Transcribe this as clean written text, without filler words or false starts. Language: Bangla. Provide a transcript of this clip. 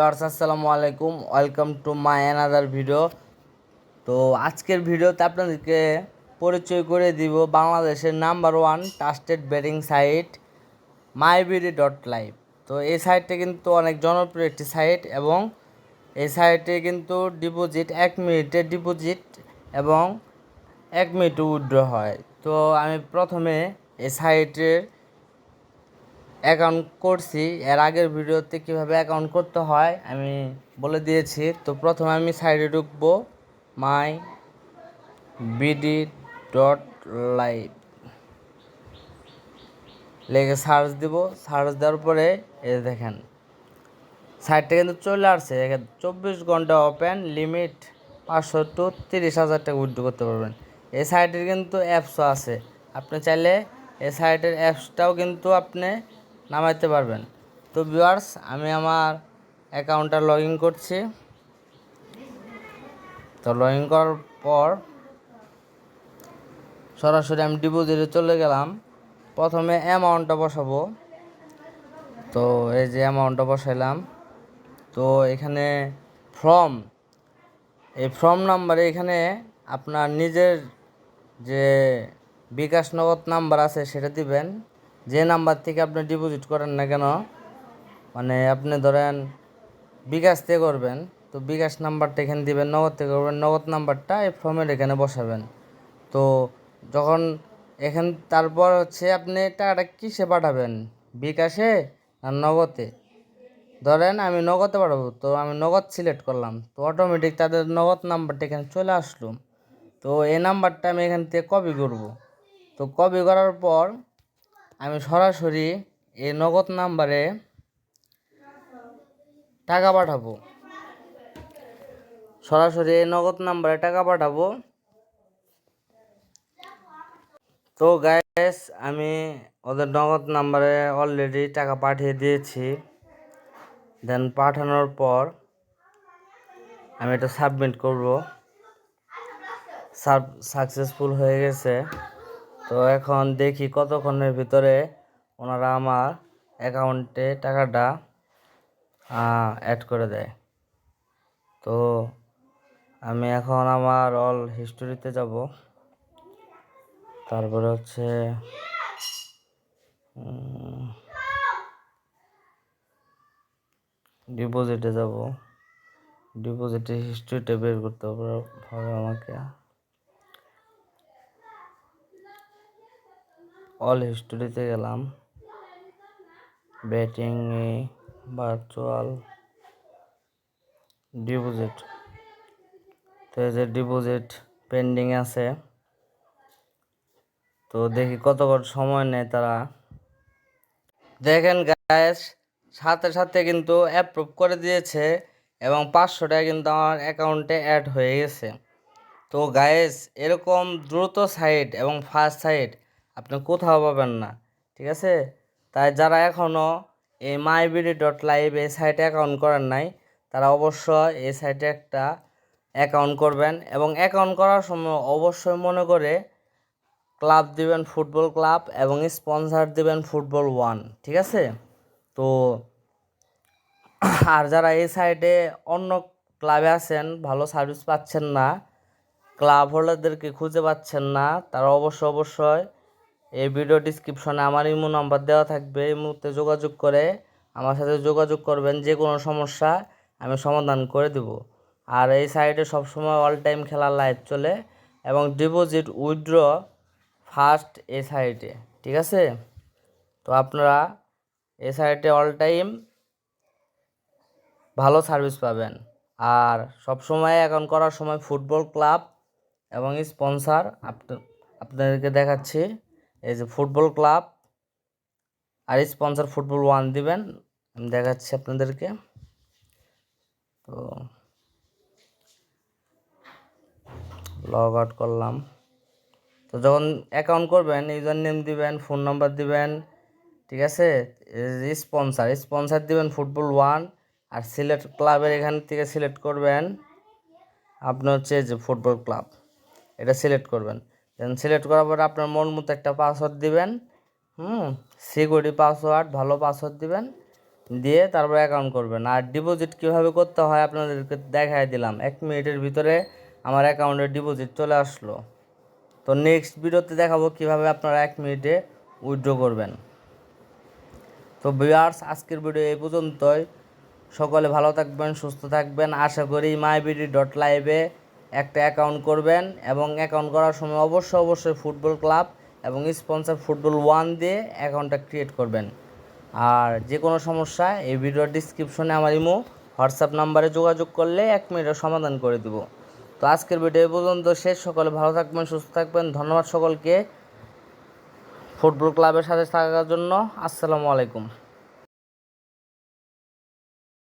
আসসালামু আলাইকুম, welcome to my another video. তো আজকের ভিডিওতে আপনাদেরকে পরিচয় করে দিব বাংলাদেশের number one trusted betting site myBD.live। তো এই সাইটটা কিন্তু অনেক জনপ্রিয় একটি সাইট এবং এই সাইটে কিন্তু ডিপোজিট 1 মিনিটের ডিপোজিট এবং 1 মিনিটে উইথড্র হয়। তো আমি প্রথমে এই সাইটের অ্যাকাউন্ট করছি, এর আগের ভিডিওতে কিভাবে অ্যাকাউন্ট করতে হয় আমি বলে দিয়েছি। তো প্রথমে আমি সাইটে ঢুকবো, myBD.live লিখে সার্চ দিব। সার্চ দেওয়ার পরে এই দেখেন সাইটটা কিন্তু চলে আসছে। 24 ঘন্টা ওপেন, লিমিট 500 টু 30,000 টাকা উইথড্র করতে পারবেন। এই সাইটের কিন্তু অ্যাপসও আছে, আপনি চাইলে এই সাইটের অ্যাপসটাও কিন্তু আপনি নামাইতে পারবেন। তো ভিউয়ার্স, আমি আমার অ্যাকাউন্টটা লগ ইন করছি। তো লগ ইন করার পর সরাসরি আমি ডিপোজিটে চলে গেলাম। প্রথমে অ্যামাউন্টটা বসাবো। তো এই যে অ্যামাউন্টটা বসাইলাম। তো এখানে ফর্ম নাম্বারে এখানে আপনার নিজের যে বিকাশ নগদ নাম্বার আছে সেটা দিবেন। যে নাম্বার থেকে আপনি ডিপোজিট করেন না কেন, মানে আপনি ধরেন বিকাশ থেকে করবেন, তো বিকাশ নাম্বারটা এখানে দিবেন। নগদ থেকে করবেন, নগদ নাম্বারটা এই ফর্মের এখানে বসাবেন। তো যখন তারপর হচ্ছে আপনি টাকাটা কিসে পাঠাবেন, বিকাশে আর নগদে। ধরেন আমি নগদে পাঠাবো, তো আমি নগদ সিলেক্ট করলাম, তো অটোমেটিক তাদের নগদ নাম্বারটা এখানে চলে আসলো। তো এই নাম্বারটা আমি এখান থেকে কপি করব। তো কপি করার পর আমি সরাসরি এই নগদ নাম্বারে টাকা পাঠাবো। তো গাইস, আমি ওদের নগদ নাম্বারে অলরেডি টাকা পাঠিয়ে দিয়েছি। দেন পাঠানোর পর আমি এটা সাবমিট করব। সাকসেসফুল হয়ে গেছে। তো এখন দেখি কতক্ষণের ভিতরে ওনারা আমার অ্যাকাউন্টে টাকাটা অ্যাড করে দেয়। তো আমি এখন আমার অল হিস্টোরিতে যাব। তারপরে হচ্ছে ডিপোজিটে যাব। ডিপোজিটে হিস্ট্রিটা বের করতে হবে আমাকে। অল হিস্টোরিতে গেলাম, ব্যাটিং ভার্চুয়াল ডিপোজিট। তো এই যে ডিপোজিট পেন্ডিং আছে। তো দেখি কতক্ষণ সময় নেয় তারা। দেখেন গাইস, সাথে সাথে কিন্তু অ্যাপ্রুভ করে দিয়েছে এবং 500 টাকা কিন্তু আমার অ্যাকাউন্টে অ্যাড হয়ে গেছে। তো গাইস, এরকম দ্রুত সাইট এবং ফাস্ট সাইট আপনি কোথাও পাবেন না, ঠিক আছে? তাই যারা এখনও এই myBD.live এই সাইটে অ্যাকাউন্ট করেন নাই, তারা অবশ্যই এই সাইটে একটা অ্যাকাউন্ট করবেন এবং অ্যাকাউন্ট করার সময় অবশ্যই মনে করে ক্লাব দিবেন ফুটবল ক্লাব এবং স্পন্সর দিবেন ফুটবল 1, ঠিক আছে? তো আর যারা এই সাইটে অন্য ক্লাবে আছেন, ভালো সার্ভিস পাচ্ছেন না, ক্লাব হোল্ডারদেরকে খুঁজে পাচ্ছেন না, তারা অবশ্যই এই ভিডিও ডিসক্রিপশনে আমার ইমো নাম্বার দেওয়া থাকবে। এই মুহূর্তে যোগাযোগ করে আমার সাথে যোগাযোগ করবেন। যে কোনো সমস্যা আমি সমাধান করে দেব। আর এই সাইটে সবসময় অল টাইম খেলা লাইভ চলে এবং ডিপোজিট উইথড্র ফাস্ট এই সাইটে, ঠিক আছে? তো আপনারা এই সাইটে অল টাইম ভালো সার্ভিস পাবেন। আর সবসময় অ্যাকাউন্ট করার সময় ফুটবল ক্লাব এবং স্পন্সর আপনাদেরকে দেখাচ্ছি। এই যে ফুটবল ক্লাব আর স্পন্সর ফুটবল 1 দিবেন, আমি দেখাচ্ছি আপনাদেরকে। তো লগ আউট করলাম। তো যখন অ্যাকাউন্ট করবেন, ইউজার নেম দিবেন, ফোন নাম্বার দিবেন, ঠিক আছে? স্পন্সর দিবেন ফুটবল 1 আর সিলেক্ট ক্লাবের এখান থেকে সিলেক্ট করবেন আপনি হচ্ছে যে ফুটবল ক্লাব, এটা সিলেক্ট করবেন। দেন সিলেক্ট করার পরে আপনার মন মতো একটা পাসওয়ার্ড দিবেন, সিকিউরিটি পাসওয়ার্ড, ভালো পাসওয়ার্ড দিবেন। দিয়ে তারপর অ্যাকাউন্ট করবেন। আর ডিপোজিট কীভাবে করতে হয় আপনাদেরকে দেখাই দিলাম, 1 মিনিটের ভিতরে আমার অ্যাকাউন্টে ডিপোজিট চলে আসলো। তো নেক্সট ভিডিওতে দেখাবো কীভাবে আপনারা 1 মিনিটে উইথড্র করবেন। তো ভিউয়ার্স, আজকের ভিডিও এই পর্যন্তই। সকলে ভালো থাকবেন, সুস্থ থাকবেন। আশা করি myBD.live-এ একটা অ্যাকাউন্ট করবেন এবং অ্যাকাউন্ট করার সময় অবশ্যই ফুটবল ক্লাব এবং স্পন্সর ফুটবল 1 দিয়ে অ্যাকাউন্টটা ক্রিয়েট করবেন। আর যে কোনো সমস্যা এই ভিডিওর ডিসক্রিপশনে আমার ইমো হোয়াটসঅ্যাপ নাম্বারে যোগাযোগ করলে 1 মিনিটের সমাধান করে দেব। তো আজকের ভিডিও এই পর্যন্ত শেষ। সকলে ভালো থাকবেন, সুস্থ থাকবেন। ধন্যবাদ সকলকে ফুটবল ক্লাবের সাথে থাকার জন্য। আসসালামু আলাইকুম।